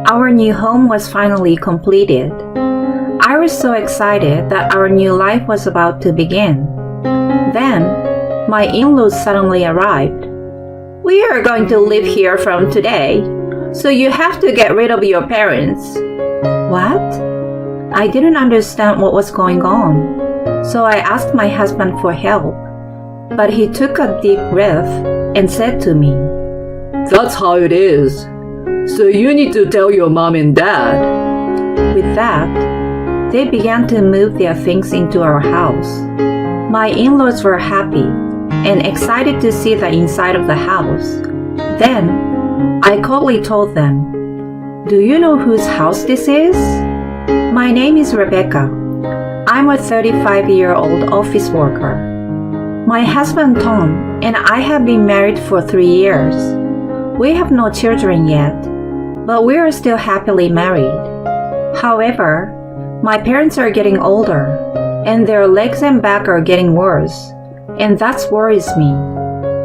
Our new home was finally completed. I was so excited that our new life was about to begin. Then, my in-laws suddenly arrived. "We are going to live here from today, so you have to get rid of your parents." What? I didn't understand what was going on, so I asked my husband for help. But he took a deep breath and said to me, "That's how it is. So you need to tell your mom and dad." With that, they began to move their things into our house. My in-laws were happy and excited to see the inside of the house. Then, I coldly told them, "Do you know whose house this is? My name is Rebecca. I'm a 35-year-old office worker. My husband Tom and I have been married for 3 years. We have no children yet, but we are still happily married. However, my parents are getting older, and their legs and back are getting worse, and that worries me.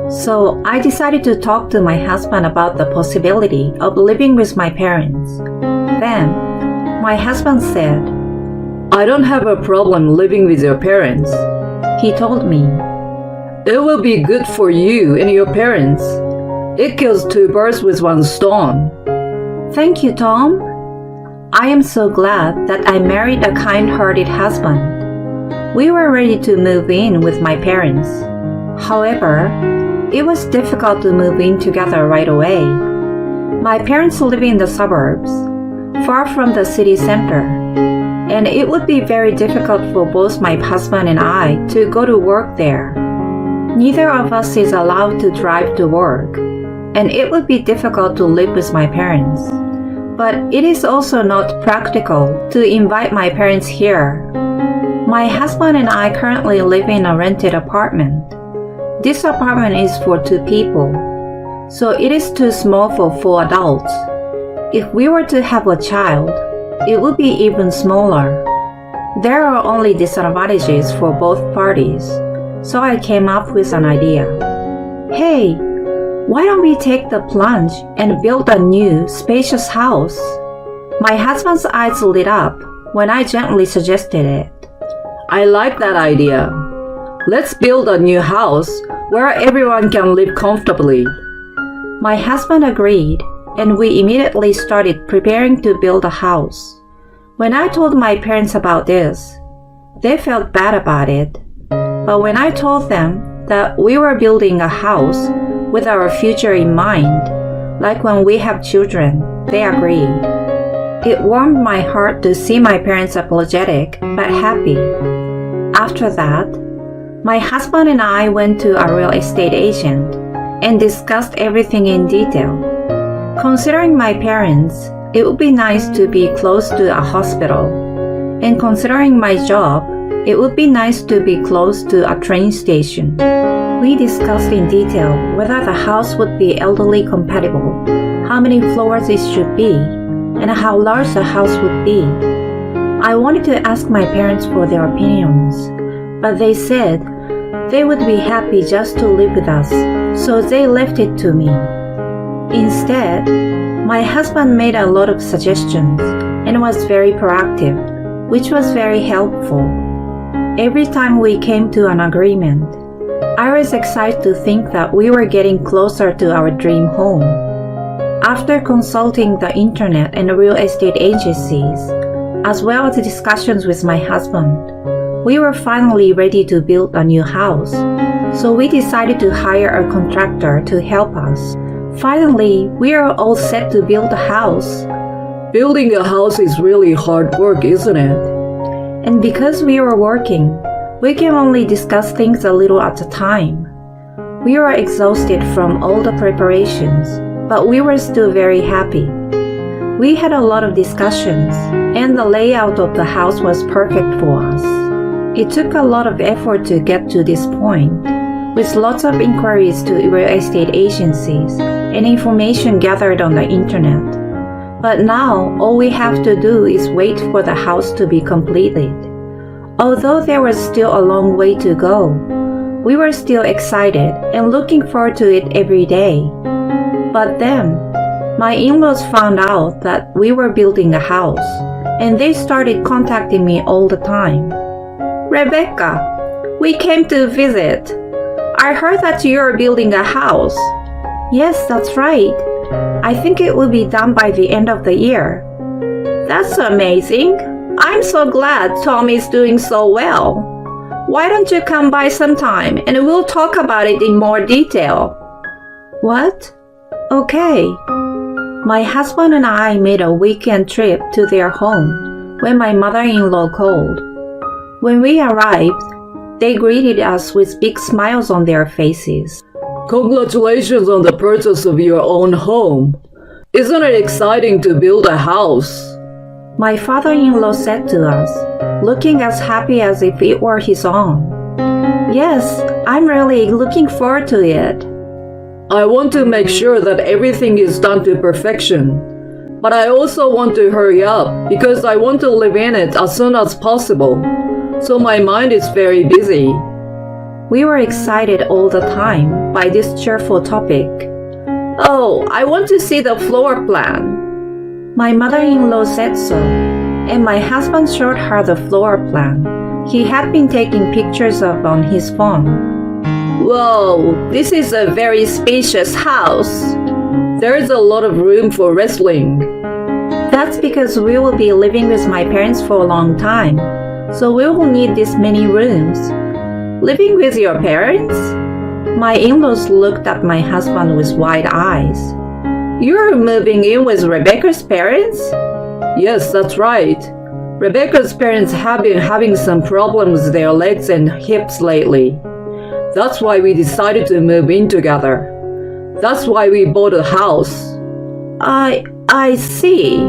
So I decided to talk to my husband about the possibility of living with my parents." Then, my husband said, "I don't have a problem living with your parents." He told me, "It will be good for you and your parents. It kills 2 birds with 1 stone." "Thank you, Tom. I am so glad that I married a kind-hearted husband." We were ready to move in with my parents. However, it was difficult to move in together right away. My parents live in the suburbs, far from the city center, and it would be very difficult for both my husband and I to go to work there. Neither of us is allowed to drive to work, and it would be difficult to live with my parents. But it is also not practical to invite my parents here. My husband and I currently live in a rented apartment. This apartment is for 2 people, so it is too small for 4 adults. If we were to have a child, it would be even smaller. There are only disadvantages for both parties, so I came up with an idea. "Hey, why don't we take the plunge and build a new, spacious house?" My husband's eyes lit up when I gently suggested it. "I like that idea. Let's build a new house where everyone can live comfortably." My husband agreed, and we immediately started preparing to build a house. When I told my parents about this, they felt bad about it. But when I told them that we were building a house with our future in mind, like when we have children, they agreed. It warmed my heart to see my parents apologetic but happy. After that, my husband and I went to a real estate agent and discussed everything in detail. Considering my parents, it would be nice to be close to a hospital, and considering my job, it would be nice to be close to a train station. We discussed in detail whether the house would be elderly compatible, how many floors it should be, and how large the house would be. I wanted to ask my parents for their opinions, but they said they would be happy just to live with us, so they left it to me. Instead, my husband made a lot of suggestions and was very proactive, which was very helpful. Every time we came to an agreement, I was excited to think that we were getting closer to our dream home. After consulting the internet and real estate agencies, as well as discussions with my husband, we were finally ready to build a new house, so we decided to hire a contractor to help us. Finally, we are all set to build a house. Building a house is really hard work, isn't it? And because we were working, we can only discuss things a little at a time. We were exhausted from all the preparations, but we were still very happy. We had a lot of discussions, and the layout of the house was perfect for us. It took a lot of effort to get to this point, with lots of inquiries to real estate agencies and information gathered on the internet. But now, all we have to do is wait for the house to be completed. Although there was still a long way to go, we were still excited and looking forward to it every day. But then, My in-laws found out that we were building a house, and they started contacting me all the time. Rebecca, we came to visit. I heard that you're building a house. Yes, that's right. I think it will be done by the end of the year. That's amazing. I'm so glad Tom is doing so well. Why don't you come by sometime and we'll talk about it in more detail? What? Okay. My husband and I made a weekend trip to their home when my mother-in-law called. When we arrived, they greeted us with big smiles on their faces. Congratulations on the purchase of your own home. Isn't it exciting to build a house? My father-in-law said to us, looking as happy as if it were his own. Yes, I'm really looking forward to it. I want to make sure that everything is done to perfection. But I also want to hurry up because I want to live in it as soon as possible. So my mind is very busy. We were excited all the time by this cheerful topic. Oh, I want to see the floor plan. My mother-in-law said so, and my husband showed her the floor plan he had been taking pictures of on his phone. Whoa, this is a very spacious house. There is a lot of room for wrestling. That's because we will be living with my parents for a long time, so we will need this many rooms. Living with your parents? My in-laws looked at my husband with wide eyes. You're moving in with Rebecca's parents? Yes, that's right. Rebecca's parents have been having some problems with their legs and hips lately. That's why we decided to move in together. That's why we bought a house. I see.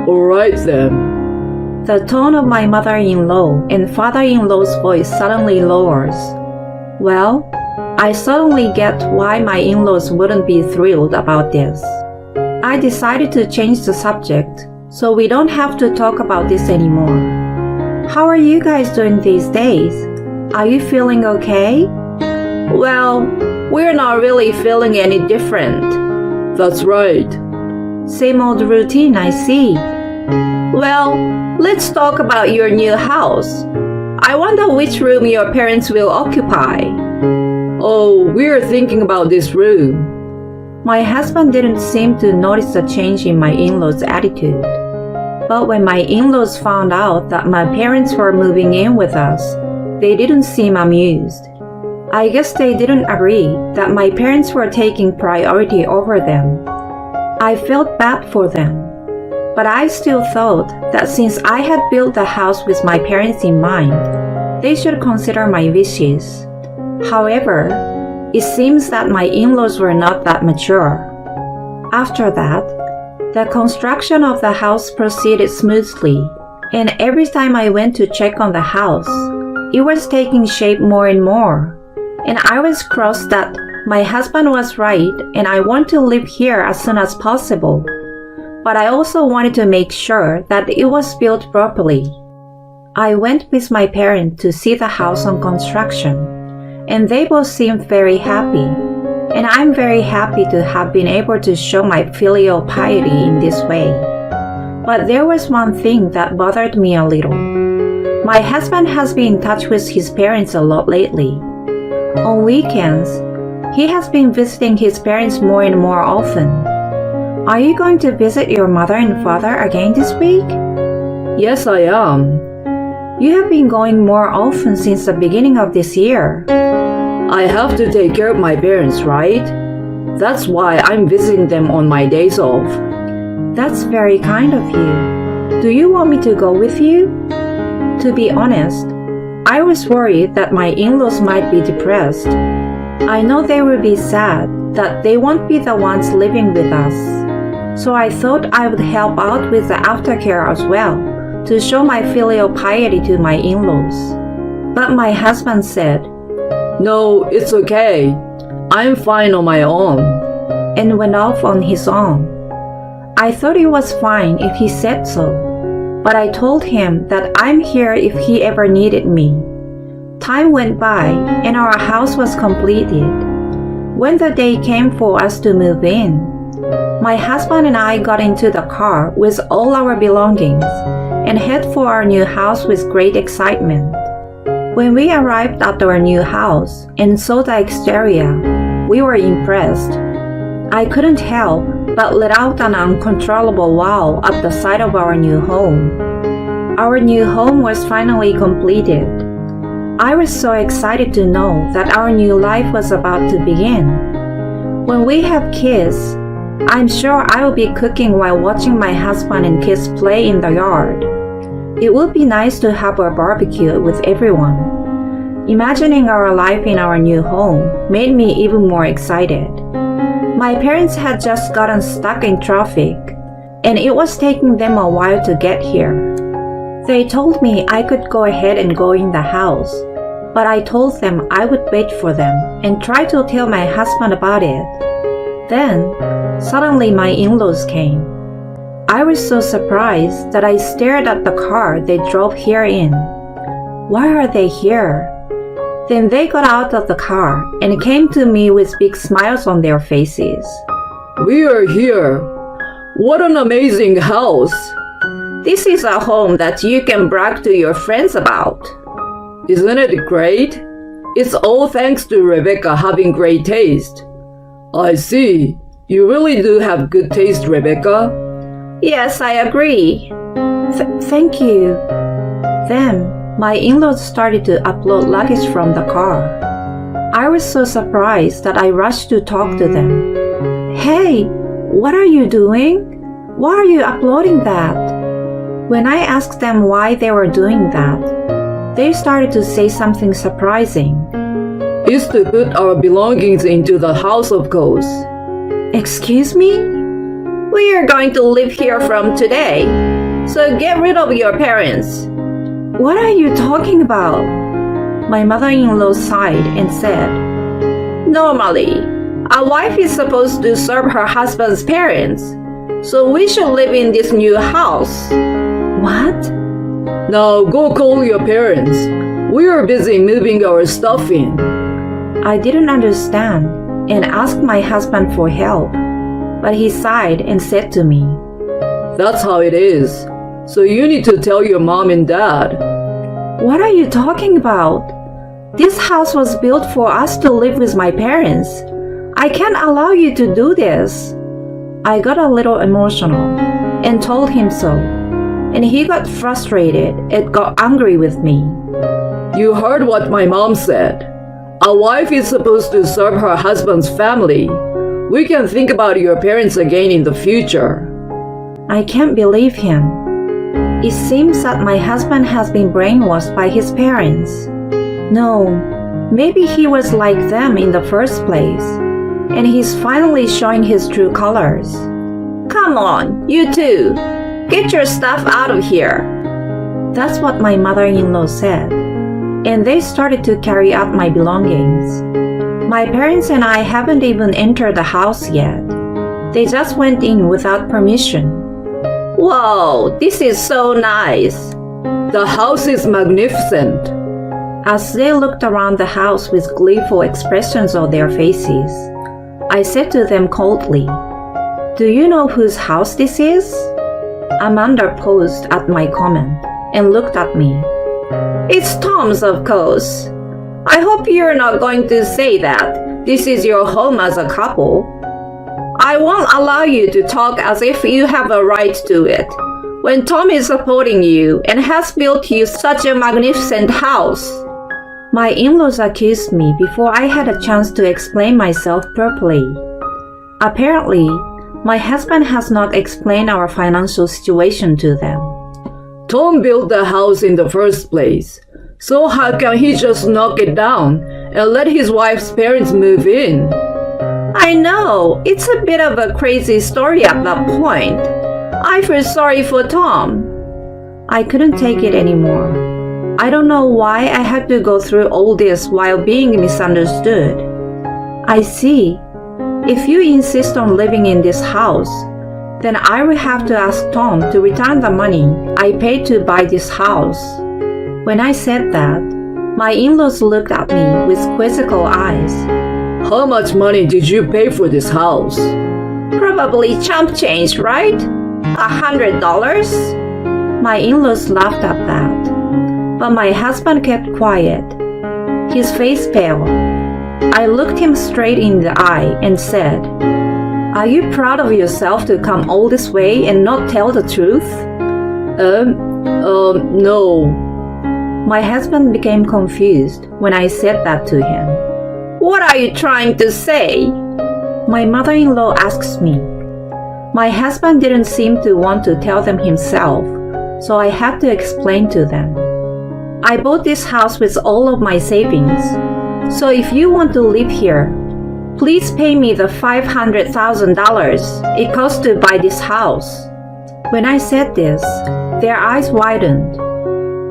All right then. The tone of my mother-in-law and father-in-law's voice suddenly lowers. Well, I suddenly get why my in-laws wouldn't be thrilled about this. I decided to change the subject so we don't have to talk about this anymore. How are you guys doing these days? Are you feeling okay? Well, we're not really feeling any different. That's right. Same old routine, I see. Well, let's talk about your new house. I wonder which room your parents will occupy. Oh, we're thinking about this room. My husband didn't seem to notice the change in my in-laws' attitude. But when my in-laws found out that my parents were moving in with us, they didn't seem amused. I guess they didn't agree that my parents were taking priority over them. I felt bad for them, but I still thought that since I had built the house with my parents in mind, they should consider my wishes. However, it seems that my in-laws were not that mature. After that, the construction of the house proceeded smoothly, and every time I went to check on the house, it was taking shape more and more, and I was crossed that my husband was right and I want to live here as soon as possible. But I also wanted to make sure that it was built properly. I went with my parents to see the house on construction, and they both seemed very happy, and I'm very happy to have been able to show my filial piety in this way. But there was one thing that bothered me a little. My husband has been in touch with his parents a lot lately. On weekends, he has been visiting his parents more and more often. Are you going to visit your mother and father again this week? Yes, I am. You have been going more often since the beginning of this year. I have to take care of my parents, right? That's why I'm visiting them on my days off. That's very kind of you. Do you want me to go with you? To be honest, I was worried that my in-laws might be depressed. I know they will be sad that they won't be the ones living with us. So I thought I would help out with the aftercare as well, to show my filial piety to my in-laws. But my husband said, "No, it's okay. I'm fine on my own," and went off on his own. I thought it was fine if he said so, but I told him that I'm here if he ever needed me. Time went by and our house was completed. When the day came for us to move in, My husband and I got into the car with all our belongings and head for our new house with great excitement. When we arrived at our new house and saw the exterior, we were impressed. I couldn't help but let out an uncontrollable wow at the sight of our new home. Our new home was finally completed. I was so excited to know that our new life was about to begin. When we have kids, I'm sure I will be cooking while watching my husband and kids play in the yard. It would be nice to have a barbecue with everyone. Imagining our life in our new home made me even more excited. My parents had just gotten stuck in traffic, and it was taking them a while to get here. They told me I could go ahead and go in the house, but I told them I would wait for them and try to tell my husband about it. Then, suddenly my in-laws came. I was so surprised that I stared at the car they drove here in. Why are they here? Then they got out of the car and came to me with big smiles on their faces. We are here. What an amazing house. This is a home that you can brag to your friends about. Isn't it great? It's all thanks to Rebecca having great taste. I see. You really do have good taste, Rebecca. Yes, I agree. Thank you. Then, my in-laws started to upload luggage from the car. I was so surprised that I rushed to talk to them. Hey, what are you doing? Why are you uploading that? When I asked them why they were doing that, they started to say something surprising. It's to put our belongings into the house, of course. Excuse me? We are going to live here from today, so get rid of your parents. What are you talking about? My mother-in-law sighed and said, Normally, a wife is supposed to serve her husband's parents, so we should live in this new house. What? Now go call your parents. We are busy moving our stuff in. I didn't understand and asked my husband for help, but he sighed and said to me, That's how it is. So you need to tell your mom and dad. What are you talking about? This house was built for us to live with my parents. I can't allow you to do this. I got a little emotional and told him so, and he got frustrated and got angry with me. You heard what my mom said. A wife is supposed to serve her husband's family. We can think about your parents again in the future. I can't believe him. It seems that my husband has been brainwashed by his parents. No, maybe he was like them in the first place, and he's finally showing his true colors. Come on, you two. Get your stuff out of here. That's what my mother-in-law said, and they started to carry out my belongings. My parents and I haven't even entered the house yet. They just went in without permission. Whoa, this is so nice. The house is magnificent. As they looked around the house with gleeful expressions on their faces, I said to them coldly, Do you know whose house this is? Amanda paused at my comment and looked at me. It's Tom's, of course. I hope you're not going to say that this is your home as a couple. I won't allow you to talk as if you have a right to it, when Tom is supporting you and has built you such a magnificent house. My in-laws accused me before I had a chance to explain myself properly. Apparently, my husband has not explained our financial situation to them. Tom built the house in the first place, so how can he just knock it down and let his wife's parents move in? I know, it's a bit of a crazy story at that point. I feel sorry for Tom. I couldn't take it anymore. I don't know why I had to go through all this while being misunderstood. I see. If you insist on living in this house, then I will have to ask Tom to return the money I paid to buy this house. When I said that, my in-laws looked at me with quizzical eyes. How much money did you pay for this house? Probably chump change, right? $100? My in-laws laughed at that, but my husband kept quiet. His face pale. I looked him straight in the eye and said, "Are you proud of yourself to come all this way and not tell the truth?" No. My husband became confused when I said that to him. "What are you trying to say?" My mother-in-law asks me. My husband didn't seem to want to tell them himself, so I had to explain to them. I bought this house with all of my savings, so if you want to live here, please pay me the $500,000 it cost to buy this house. When I said this, their eyes widened.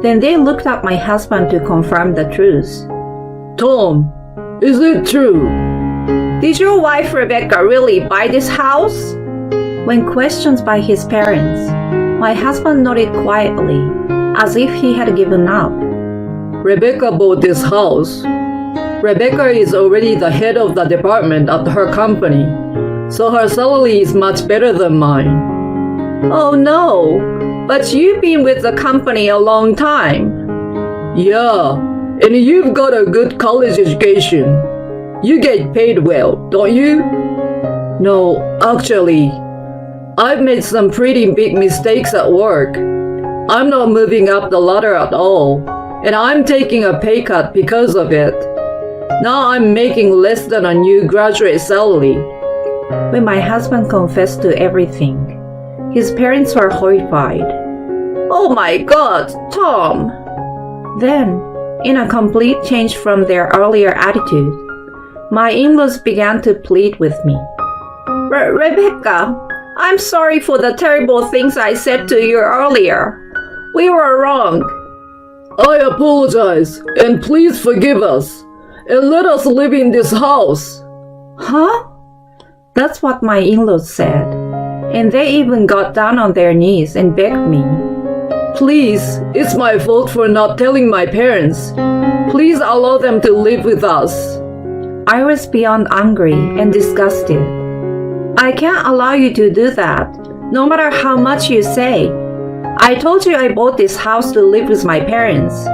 Then they looked at my husband to confirm the truth. Tom, is it true? Did your wife Rebecca really buy this house? When questioned by his parents, my husband nodded quietly, as if he had given up. Rebecca bought this house. Rebecca is already the head of the department at her company, so her salary is much better than mine. Oh no, but you've been with the company a long time. Yeah, and you've got a good college education. You get paid well, don't you? No, actually, I've made some pretty big mistakes at work. I'm not moving up the ladder at all, and I'm taking a pay cut because of it. Now I'm making less than a new graduate salary. When my husband confessed to everything, his parents were horrified. Oh my God, Tom! Then, in a complete change from their earlier attitude, my in-laws began to plead with me. Rebecca, I'm sorry for the terrible things I said to you earlier. We were wrong. I apologize, and please forgive us, and let us live in this house. Huh? That's what my in-laws said, and they even got down on their knees and begged me. Please, it's my fault for not telling my parents. Please allow them to live with us. I was beyond angry and disgusted. I can't allow you to do that, no matter how much you say. I told you I bought this house to live with my parents.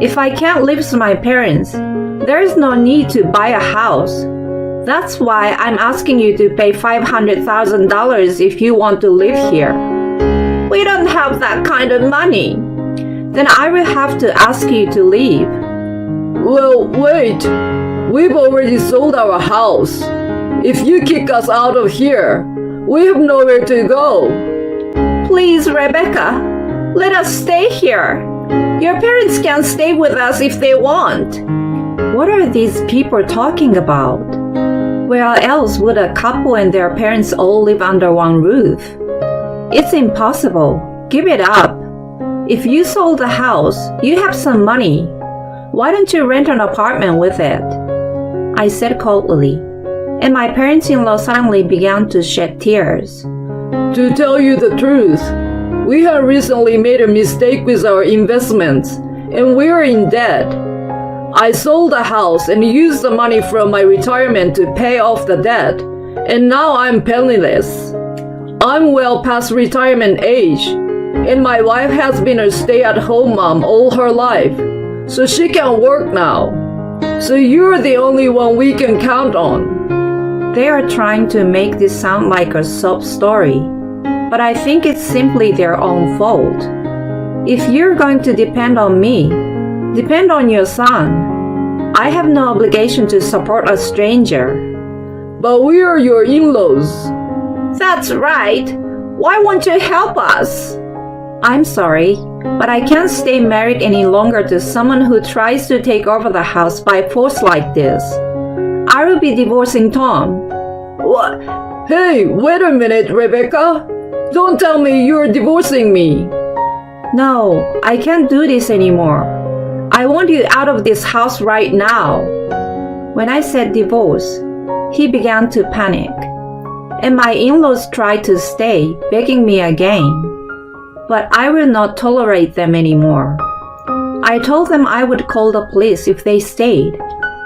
If I can't live with my parents, there is no need to buy a house. That's why I'm asking you to pay $500,000 if you want to live here. We don't have that kind of money. Then I will have to ask you to leave. Well, wait. We've already sold our house. If you kick us out of here, we have nowhere to go. Please, Rebecca, let us stay here. Your parents can stay with us if they want. What are these people talking about? Where else would a couple and their parents all live under one roof? It's impossible. Give it up. If you sold the house, you have some money. Why don't you rent an apartment with it? I said coldly, and my parents-in-law suddenly began to shed tears. To tell you the truth, we have recently made a mistake with our investments, and we're in debt. I sold the house and used the money from my retirement to pay off the debt, and now I'm penniless. I'm well past retirement age, and my wife has been a stay-at-home mom all her life, so she can work now. So you're the only one we can count on. They are trying to make this sound like a sob story, but I think it's simply their own fault. If you're going to depend on me, depend on your son. I have no obligation to support a stranger. But we are your in-laws. That's right. Why won't you help us? I'm sorry, but I can't stay married any longer to someone who tries to take over the house by force like this. I will be divorcing Tom. What? Hey, wait a minute, Rebecca. Don't tell me you're divorcing me. No, I can't do this anymore. I want you out of this house right now. When I said divorce, he began to panic, and my in-laws tried to stay, begging me again. But I will not tolerate them anymore. I told them I would call the police if they stayed,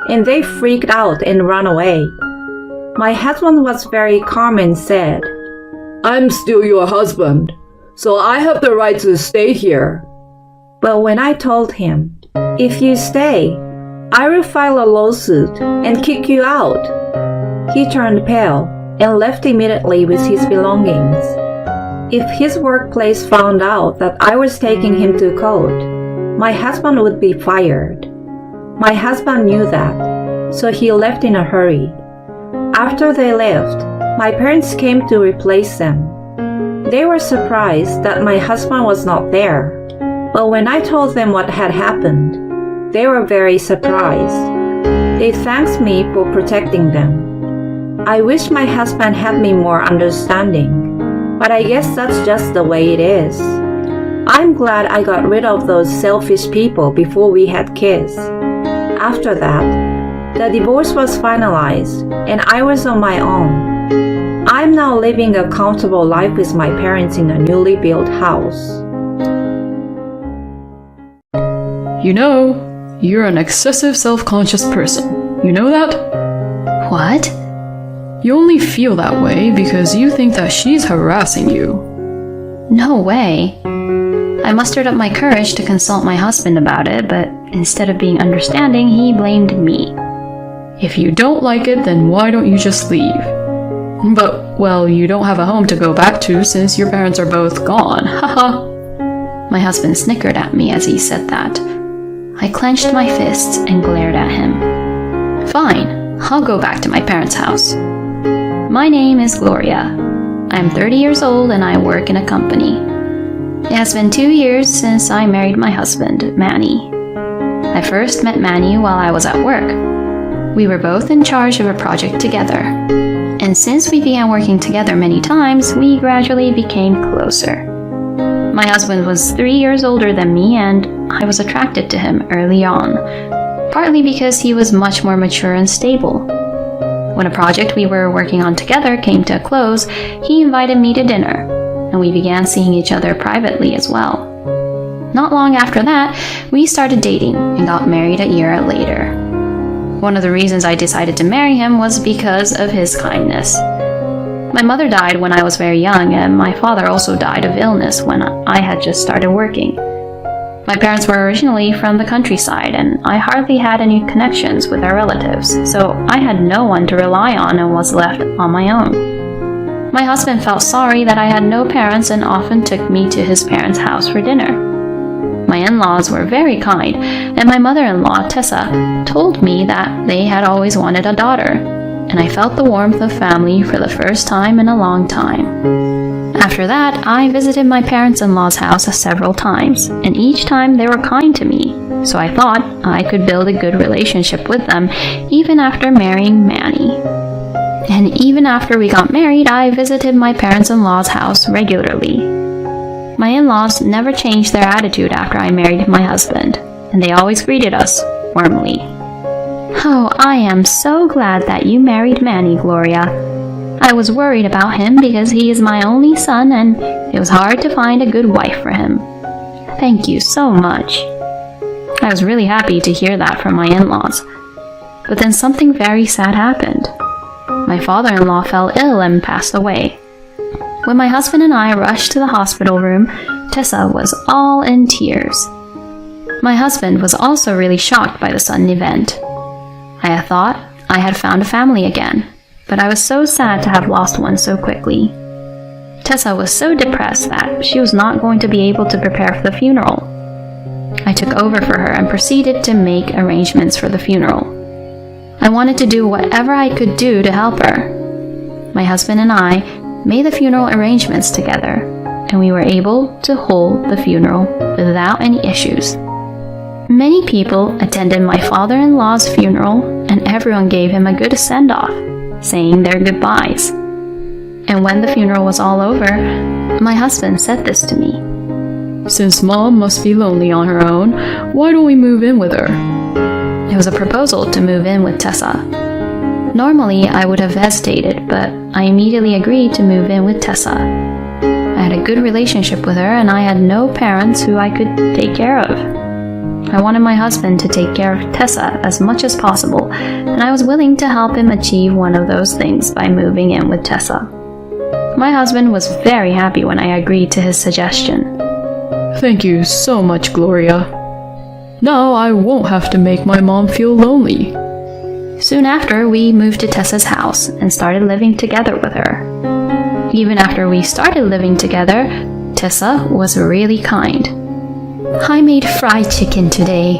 and they freaked out and ran away. My husband was very calm and said, I'm still your husband, so I have the right to stay here. But when I told him, if you stay, I will file a lawsuit and kick you out, he turned pale and left immediately with his belongings. If his workplace found out that I was taking him to court, my husband would be fired. My husband knew that, so he left in a hurry. After they left, my parents came to replace them. They were surprised that my husband was not there, but when I told them what had happened, they were very surprised. They thanked me for protecting them. I wish my husband had me more understanding, but I guess that's just the way it is. I'm glad I got rid of those selfish people before we had kids. After that, the divorce was finalized and I was on my own. I'm now living a comfortable life with my parents in a newly built house. You know, you're an excessive self-conscious person. You know that? What? You only feel that way because you think that she's harassing you. No way. I mustered up my courage to consult my husband about it, but instead of being understanding, he blamed me. If you don't like it, then why don't you just leave? But, well, you don't have a home to go back to since your parents are both gone. Haha. My husband snickered at me as he said that. I clenched my fists and glared at him. Fine, I'll go back to my parents' house. My name is Gloria. I'm 30 years old and I work in a company. It has been 2 years since I married my husband, Manny. I first met Manny while I was at work. We were both in charge of a project together. And since we began working together many times, we gradually became closer. My husband was 3 years older than me and I was attracted to him early on, partly because he was much more mature and stable. When a project we were working on together came to a close, he invited me to dinner, and we began seeing each other privately as well. Not long after that, we started dating and got married a year later. One of the reasons I decided to marry him was because of his kindness. My mother died when I was very young, and my father also died of illness when I had just started working. My parents were originally from the countryside, and I hardly had any connections with our relatives, so I had no one to rely on and was left on my own. My husband felt sorry that I had no parents and often took me to his parents' house for dinner. My in-laws were very kind, and my mother-in-law, Tessa, told me that they had always wanted a daughter, and I felt the warmth of family for the first time in a long time. After that, I visited my parents-in-law's house several times, and each time they were kind to me, so I thought I could build a good relationship with them even after marrying Manny. And even after we got married, I visited my parents-in-law's house regularly. My in-laws never changed their attitude after I married my husband, and they always greeted us warmly. Oh, I am so glad that you married Manny, Gloria. I was worried about him because he is my only son and it was hard to find a good wife for him. Thank you so much. I was really happy to hear that from my in-laws. But then something very sad happened. My father-in-law fell ill and passed away. When my husband and I rushed to the hospital room, Tessa was all in tears. My husband was also really shocked by the sudden event. I had thought I had found a family again, but I was so sad to have lost one so quickly. Tessa was so depressed that she was not going to be able to prepare for the funeral. I took over for her and proceeded to make arrangements for the funeral. I wanted to do whatever I could do to help her. My husband and I made the funeral arrangements together, and we were able to hold the funeral without any issues. Many people attended my father-in-law's funeral, and everyone gave him a good send-off, saying their goodbyes. And when the funeral was all over, my husband said this to me. Since Mom must be lonely on her own, why don't we move in with her? It was a proposal to move in with Tessa. Normally, I would have hesitated, but I immediately agreed to move in with Tessa. I had a good relationship with her, and I had no parents who I could take care of. I wanted my husband to take care of Tessa as much as possible, and I was willing to help him achieve one of those things by moving in with Tessa. My husband was very happy when I agreed to his suggestion. Thank you so much, Gloria. Now I won't have to make my mom feel lonely. Soon after, we moved to Tessa's house and started living together with her. Even after we started living together, Tessa was really kind. I made fried chicken today.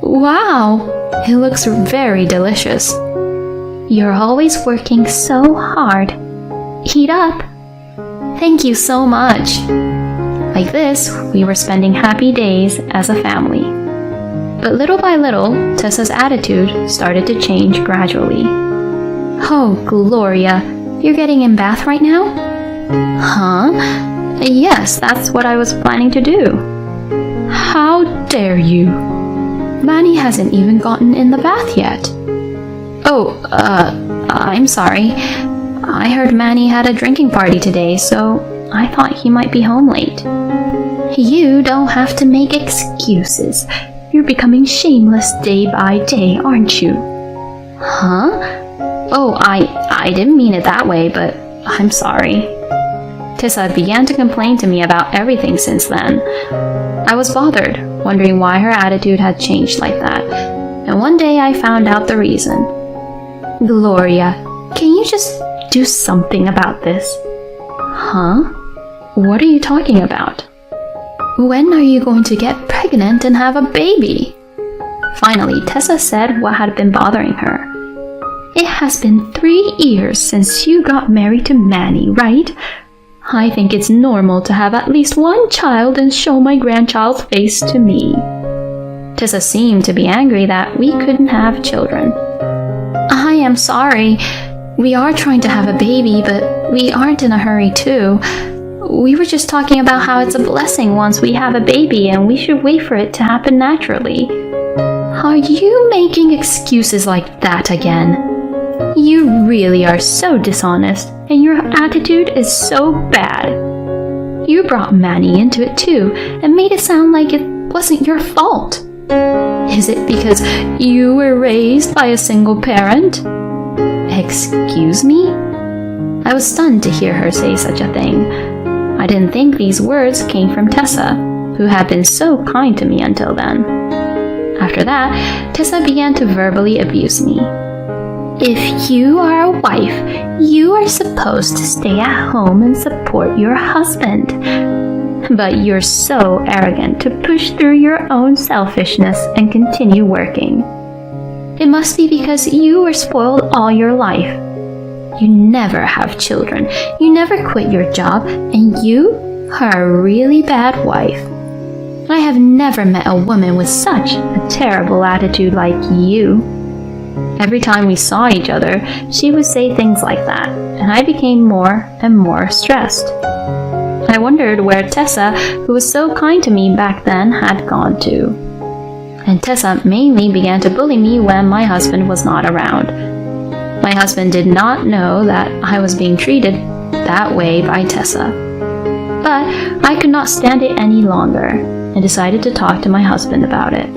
Wow, it looks very delicious. You're always working so hard. Eat up. Thank you so much. Like this, we were spending happy days as a family. But little by little, Tessa's attitude started to change gradually. Oh, Gloria, you're getting in bath right now? Huh? Yes, that's what I was planning to do. How dare you? Manny hasn't even gotten in the bath yet. Oh, I'm sorry. I heard Manny had a drinking party today, so I thought he might be home late. You don't have to make excuses. You're becoming shameless day by day, aren't you? Huh? Oh, I didn't mean it that way, but I'm sorry. Tessa began to complain to me about everything since then. I was bothered, wondering why her attitude had changed like that, and one day I found out the reason. Gloria, can you just do something about this? Huh? What are you talking about? When are you going to get pregnant and have a baby? Finally, Tessa said what had been bothering her. It has been 3 years since you got married to Manny, right? I think it's normal to have at least one child and show my grandchild's face to me. Tessa seemed to be angry that we couldn't have children. I am sorry. We are trying to have a baby, but we aren't in a hurry too. We were just talking about how it's a blessing once we have a baby and we should wait for it to happen naturally. Are you making excuses like that again? You really are so dishonest, and your attitude is so bad. You brought Manny into it too, and made it sound like it wasn't your fault. Is it because you were raised by a single parent? Excuse me? I was stunned to hear her say such a thing. I didn't think these words came from Tessa, who had been so kind to me until then. After that, Tessa began to verbally abuse me. If you are a wife, you are supposed to stay at home and support your husband. But you're so arrogant to push through your own selfishness and continue working. It must be because you were spoiled all your life. You never have children, you never quit your job, and you are a really bad wife. I have never met a woman with such a terrible attitude like you. Every time we saw each other, she would say things like that, and I became more and more stressed. I wondered where Tessa, who was so kind to me back then, had gone to. And Tessa mainly began to bully me when my husband was not around. My husband did not know that I was being treated that way by Tessa. But I could not stand it any longer, and decided to talk to my husband about it.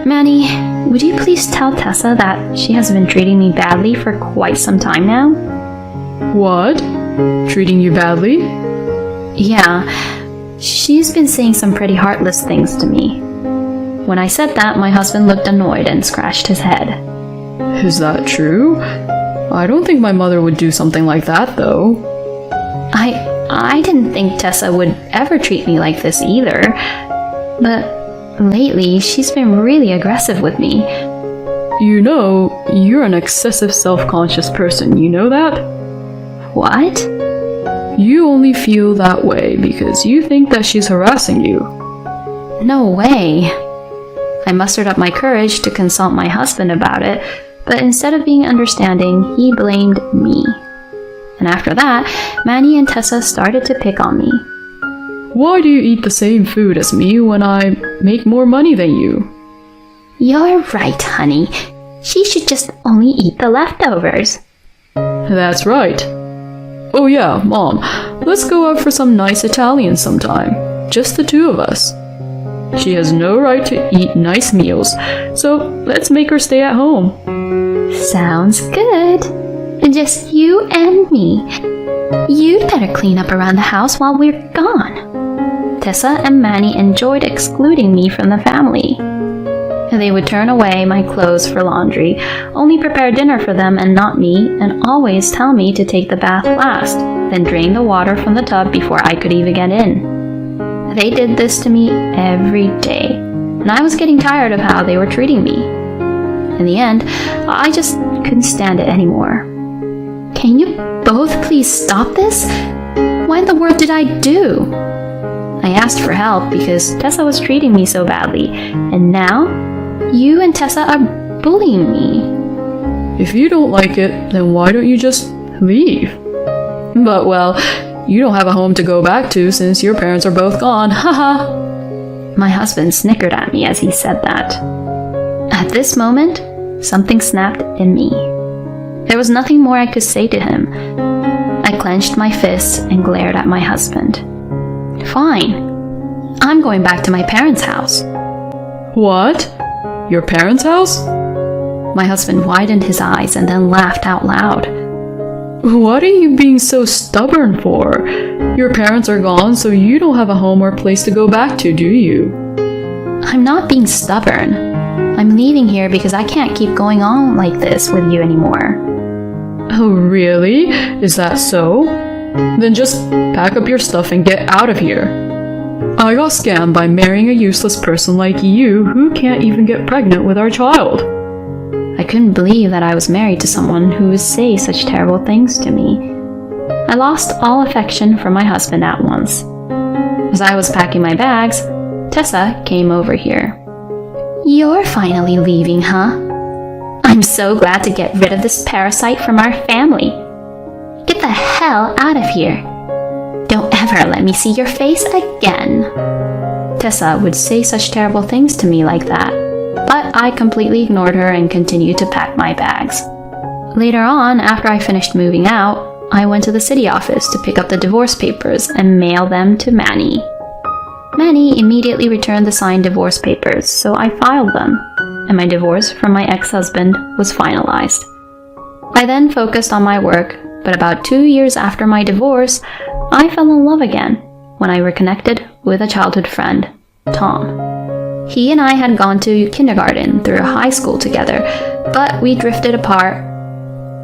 Manny, would you please tell Tessa that she has been treating me badly for quite some time now? What? Treating you badly? Yeah, she's been saying some pretty heartless things to me. When I said that, my husband looked annoyed and scratched his head. Is that true? I don't think my mother would do something like that, though. I didn't think Tessa would ever treat me like this either. But lately, she's been really aggressive with me. You know, you're an excessive self-conscious person, you know that? What? You only feel that way because you think that she's harassing you. No way. I mustered up my courage to consult my husband about it, but instead of being understanding, he blamed me. And after that, Manny and Tessa started to pick on me. Why do you eat the same food as me when I make more money than you? You're right, honey. She should just only eat the leftovers. That's right. Oh yeah, Mom, let's go out for some nice Italian sometime. Just the two of us. She has no right to eat nice meals, so let's make her stay at home. Sounds good. Just you and me. You'd better clean up around the house while we're gone. Tessa and Manny enjoyed excluding me from the family. They would turn away my clothes for laundry, only prepare dinner for them and not me, and always tell me to take the bath last, then drain the water from the tub before I could even get in. They did this to me every day, and I was getting tired of how they were treating me. In the end, I just couldn't stand it anymore. Can you both please stop this? What in the world did I do? I asked for help because Tessa was treating me so badly, and now you and Tessa are bullying me. If you don't like it, then why don't you just leave? But well, you don't have a home to go back to since your parents are both gone, haha. My husband snickered at me as he said that. At this moment, something snapped in me. There was nothing more I could say to him. I clenched my fists and glared at my husband. Fine. I'm going back to my parents' house. What? Your parents' house? My husband widened his eyes and then laughed out loud. What are you being so stubborn for? Your parents are gone, so you don't have a home or place to go back to, do you? I'm not being stubborn. I'm leaving here because I can't keep going on like this with you anymore. Oh, really? Is that so? Then just pack up your stuff and get out of here. I got scammed by marrying a useless person like you who can't even get pregnant with our child. I couldn't believe that I was married to someone who would say such terrible things to me. I lost all affection for my husband at once. As I was packing my bags, Tessa came over here. You're finally leaving, huh? I'm so glad to get rid of this parasite from our family. Get the hell out of here. Don't ever let me see your face again. Tessa would say such terrible things to me like that, but I completely ignored her and continued to pack my bags. Later on, after I finished moving out, I went to the city office to pick up the divorce papers and mail them to Manny. Manny immediately returned the signed divorce papers, so I filed them, and my divorce from my ex-husband was finalized. I then focused on my work, but about 2 years after my divorce, I fell in love again when I reconnected with a childhood friend, Tom. He and I had gone to kindergarten through high school together, but we drifted apart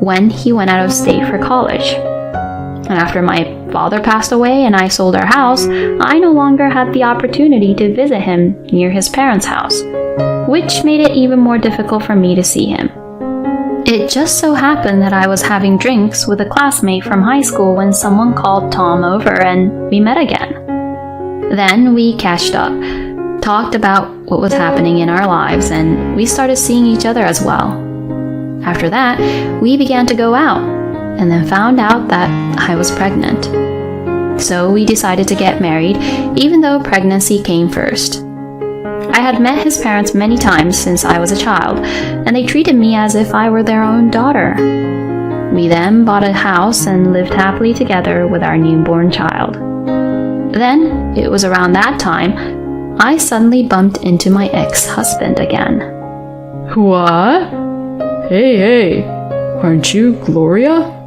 when he went out of state for college. And after my father passed away and I sold our house, I no longer had the opportunity to visit him near his parents' house, which made it even more difficult for me to see him. It just so happened that I was having drinks with a classmate from high school when someone called Tom over and we met again. Then we catched up, talked about what was happening in our lives, and we started seeing each other as well. After that, we began to go out, and then found out that I was pregnant. So we decided to get married, even though pregnancy came first. I had met his parents many times since I was a child, and they treated me as if I were their own daughter. We then bought a house and lived happily together with our newborn child. Then, it was around that time, I suddenly bumped into my ex-husband again. What? Hey, aren't you Gloria?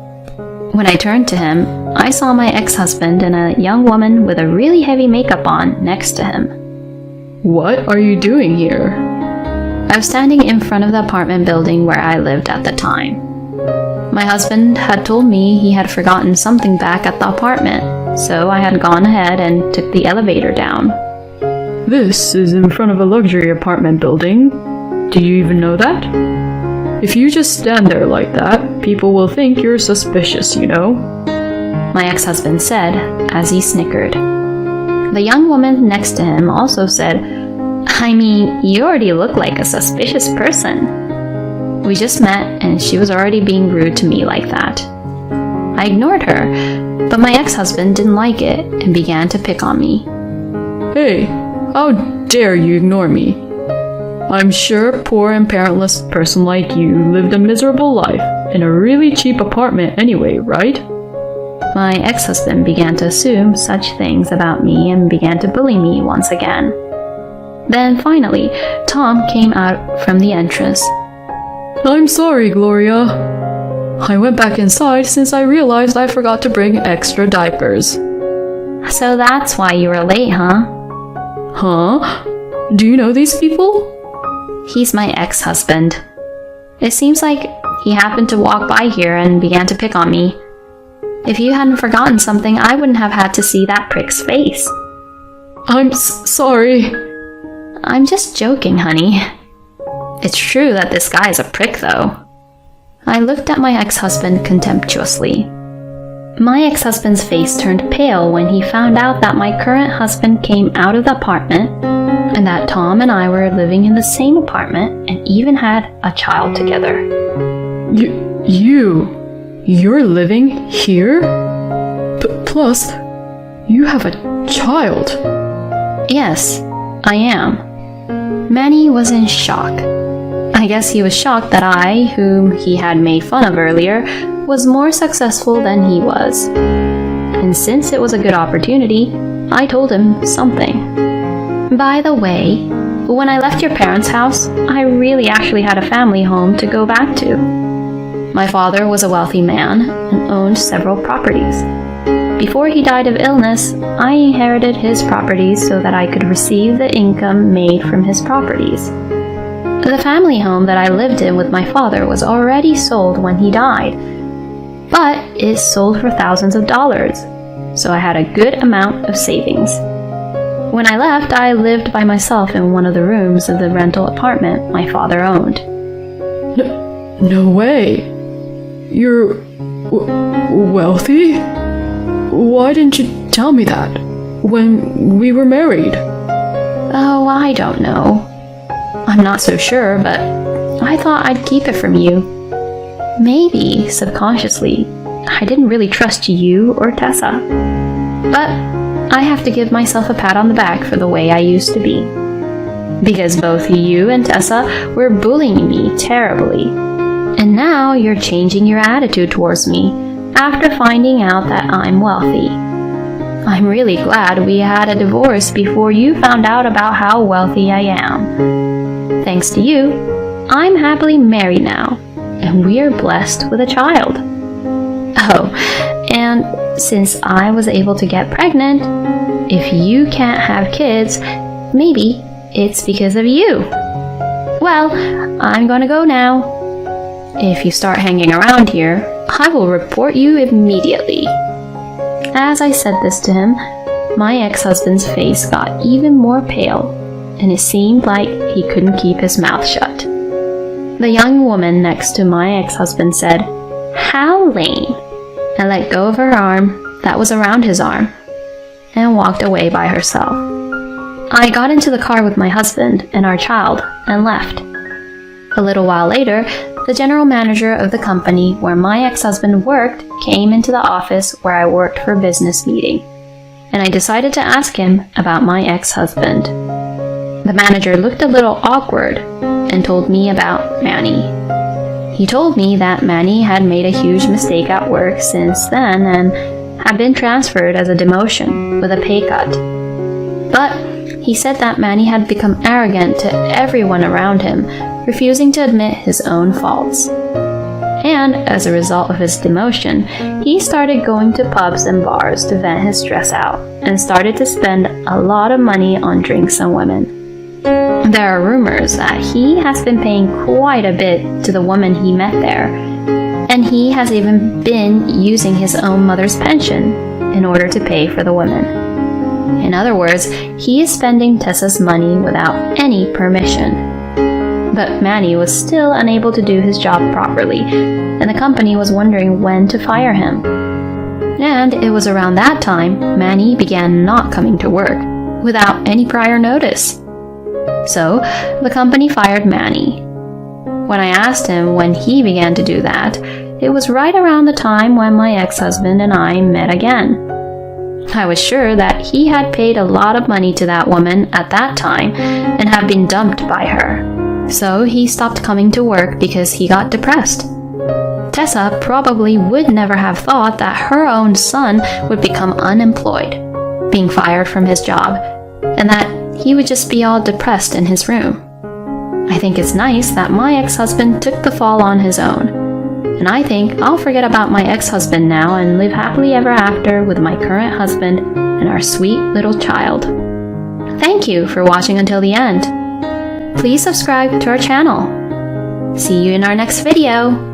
When I turned to him, I saw my ex-husband and a young woman with a really heavy makeup on next to him. What are you doing here? I was standing in front of the apartment building where I lived at the time. My husband had told me he had forgotten something back at the apartment, so I had gone ahead and took the elevator down. This is in front of a luxury apartment building. Do you even know that? If you just stand there like that, people will think you're suspicious, you know? My ex-husband said as he snickered. The young woman next to him also said, I mean, you already look like a suspicious person. We just met and she was already being rude to me like that. I ignored her, but my ex-husband didn't like it and began to pick on me. Hey, how dare you ignore me? I'm sure a poor and parentless person like you lived a miserable life in a really cheap apartment anyway, right? My ex-husband began to assume such things about me and began to bully me once again. Then finally, Tom came out from the entrance. I'm sorry, Gloria. I went back inside since I realized I forgot to bring extra diapers. So that's why you were late, huh? Huh? Do you know these people? He's my ex-husband. It seems like he happened to walk by here and began to pick on me. If you hadn't forgotten something, I wouldn't have had to see that prick's face. I'm sorry. I'm just joking, honey. It's true that this guy is a prick, though. I looked at my ex-husband contemptuously. My ex-husband's face turned pale when he found out that my current husband came out of the apartment and that Tom and I were living in the same apartment and even had a child together. You're living here? Plus, you have a child. Yes, I am. Manny was in shock. I guess he was shocked that I, whom he had made fun of earlier, was more successful than he was. And since it was a good opportunity, I told him something. By the way, when I left your parents' house, I really actually had a family home to go back to. My father was a wealthy man and owned several properties. Before he died of illness, I inherited his properties so that I could receive the income made from his properties. The family home that I lived in with my father was already sold when he died, but it sold for thousands of dollars, so I had a good amount of savings. When I left, I lived by myself in one of the rooms of the rental apartment my father owned. No way. You're wealthy? Why didn't you tell me that when we were married? Oh, I don't know. I'm not so sure, but I thought I'd keep it from you. Maybe, subconsciously, I didn't really trust you or Tessa. But I have to give myself a pat on the back for the way I used to be. Because both you and Tessa were bullying me terribly. And now you're changing your attitude towards me after finding out that I'm wealthy. I'm really glad we had a divorce before you found out about how wealthy I am. Thanks to you, I'm happily married now, and we're blessed with a child. Oh, and since I was able to get pregnant, if you can't have kids, maybe it's because of you. Well, I'm gonna go now. If you start hanging around here, I will report you immediately. As I said this to him, my ex-husband's face got even more pale, and it seemed like he couldn't keep his mouth shut. The young woman next to my ex-husband said, "How lame," and let go of her arm that was around his arm, and walked away by herself. I got into the car with my husband and our child and left. A little while later, the general manager of the company where my ex-husband worked came into the office where I worked for a business meeting, and I decided to ask him about my ex-husband. The manager looked a little awkward and told me about Manny. He told me that Manny had made a huge mistake at work since then and had been transferred as a demotion with a pay cut. But he said that Manny had become arrogant to everyone around him, refusing to admit his own faults. And as a result of his demotion, he started going to pubs and bars to vent his stress out and started to spend a lot of money on drinks and women. There are rumors that he has been paying quite a bit to the woman he met there, and he has even been using his own mother's pension in order to pay for the women. In other words, he is spending Tessa's money without any permission. But Manny was still unable to do his job properly, and the company was wondering when to fire him. And it was around that time Manny began not coming to work without any prior notice. So the company fired Manny. When I asked him when he began to do that, it was right around the time when my ex-husband and I met again. I was sure that he had paid a lot of money to that woman at that time and had been dumped by her. So he stopped coming to work because he got depressed. Tessa probably would never have thought that her own son would become unemployed, being fired from his job, and that he would just be all depressed in his room. I think it's nice that my ex-husband took the fall on his own. And I think I'll forget about my ex-husband now and live happily ever after with my current husband and our sweet little child. Thank you for watching until the end. Please subscribe to our channel. See you in our next video.